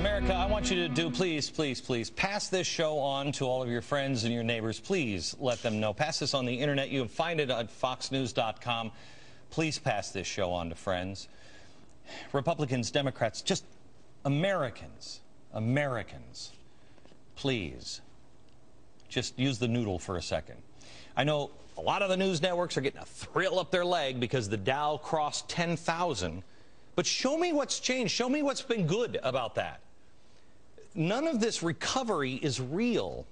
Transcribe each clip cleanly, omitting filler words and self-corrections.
America, I want you to do, please, please, please, pass this show on to all of your friends and your neighbors. Please let them know. Pass this on the internet. You can find it at foxnews.com. Please pass this show on to friends. Republicans, Democrats, just Americans, please, just use the noodle for a second. I know a lot of the news networks are getting a thrill up their leg because the Dow crossed 10,000. But show me what's changed. Show me what's been good about that. None of this recovery is real.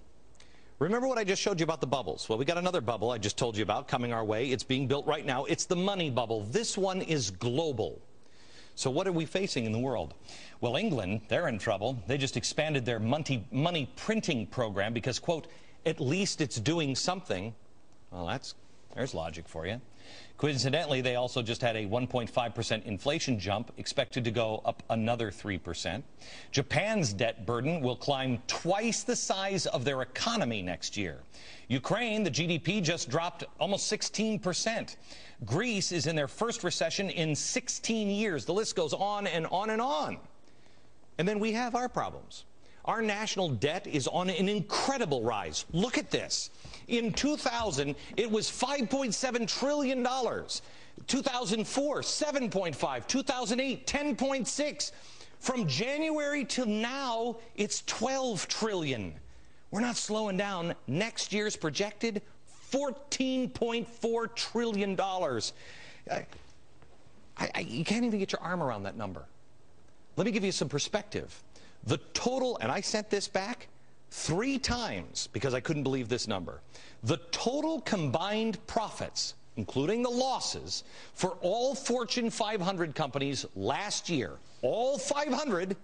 Remember what I just showed you about the bubbles? Well, we got another bubble I just told you about coming our way. It's being built right now. It's the money bubble. This one is global. So what are we facing in the world? Well, England, they're in trouble. They just expanded their money printing program because, quote, at least it's doing something. Well, there's logic for you. Coincidentally, they also just had a 1.5% inflation jump, expected to go up another 3%. Japan's debt burden will climb twice the size of their economy next year. Ukraine, the GDP just dropped almost 16%. Greece is in their first recession in 16 years. The list goes on and on and on. And then we have our problems. Our national debt is on an incredible rise. Look at this. In 2000, it was $5.7 trillion. 2004, 7.5. 2008, 10.6. From January to now, it's 12 trillion. We're not slowing down. Next year's projected $14.4 trillion. You can't even get your arm around that number. Let me give you some perspective. The total, and I sent this back 3 times because I couldn't believe this number. The total combined profits, including the losses, for all Fortune 500 companies last year, all 500,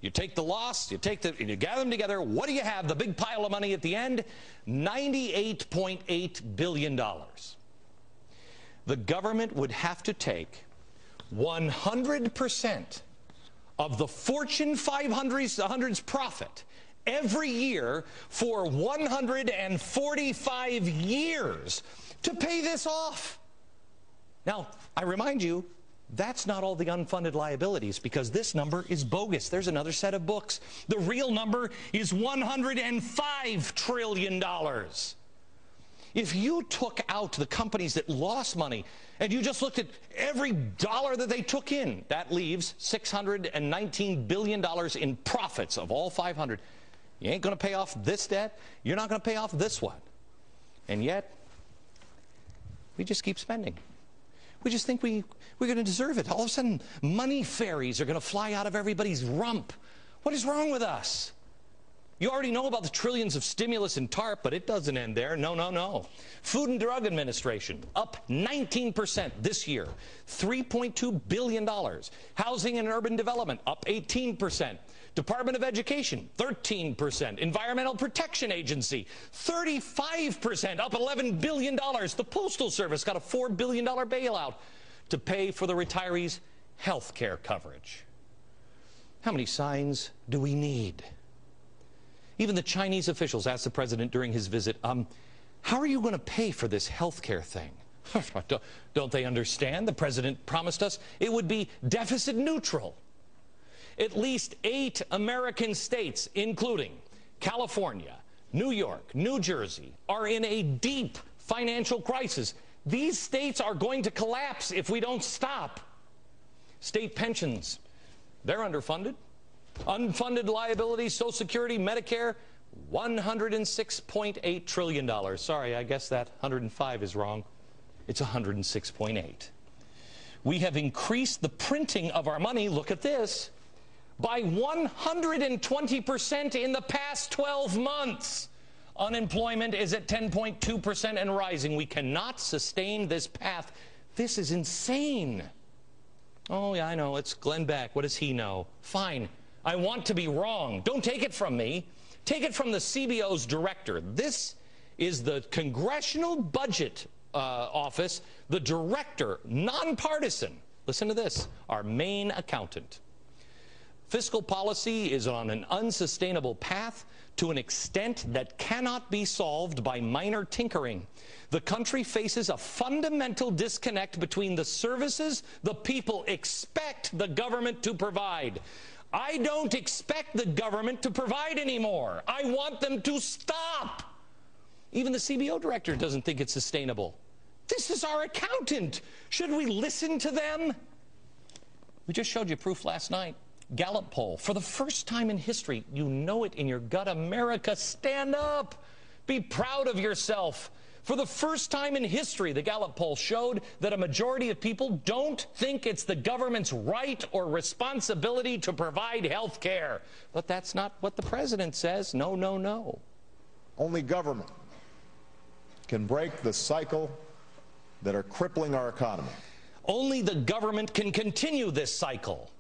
you take the loss, you gather them together, what do you have? The big pile of money at the end, $98.8 billion. The government would have to take 100% of the Fortune 500's profit every year for 145 years to pay this off. Now, I remind you, that's not all the unfunded liabilities because this number is bogus. There's another set of books. The real number is $105 trillion. If you took out the companies that lost money and you just looked at every dollar that they took in, that leaves $619 billion in profits of all 500. You ain't going to pay off this debt. You're not going to pay off this one. And yet, we just keep spending. We just think we're going to deserve it. All of a sudden, money fairies are going to fly out of everybody's rump. What is wrong with us? You already know about the trillions of stimulus and TARP, but it doesn't end there. No, no, no. Food and Drug Administration, up 19% this year, $3.2 billion. Housing and Urban Development, up 18%. Department of Education, 13%. Environmental Protection Agency, 35%, up $11 billion. The Postal Service got a $4 billion bailout to pay for the retirees' health care coverage. How many signs do we need? Even the Chinese officials asked the president during his visit, how are you going to pay for this health care thing? Don't they understand? The president promised us it would be deficit neutral. At least 8 American states, including California, New York, New Jersey, are in a deep financial crisis. These states are going to collapse if we don't stop. State pensions, they're underfunded. Unfunded liabilities, Social Security, Medicare, $106.8 trillion. Sorry, I guess that 105 is wrong. It's 106.8. We have increased the printing of our money, look at this, by 120% in the past 12 months. Unemployment is at 10.2% and rising. We cannot sustain this path. This is insane. Oh, yeah, I know. It's Glenn Beck. What does he know? Fine. I want to be wrong. Don't take it from me. Take it from the CBO's director. This is the Congressional Budget Office, the director, nonpartisan. Listen to this, our main accountant. Fiscal policy is on an unsustainable path to an extent that cannot be solved by minor tinkering. The country faces a fundamental disconnect between the services the people expect the government to provide. I don't expect the government to provide anymore. I want them to stop. Even the CBO director doesn't think it's sustainable. This is our accountant. Should we listen to them? We just showed you proof last night. Gallup poll. For the first time in history, you know it in your gut. America, stand up. Be proud of yourself. For the first time in history, the Gallup poll showed that a majority of people don't think it's the government's right or responsibility to provide health care. But that's not what the president says. No, no, no. Only government can break the cycle that are crippling our economy. Only the government can continue this cycle.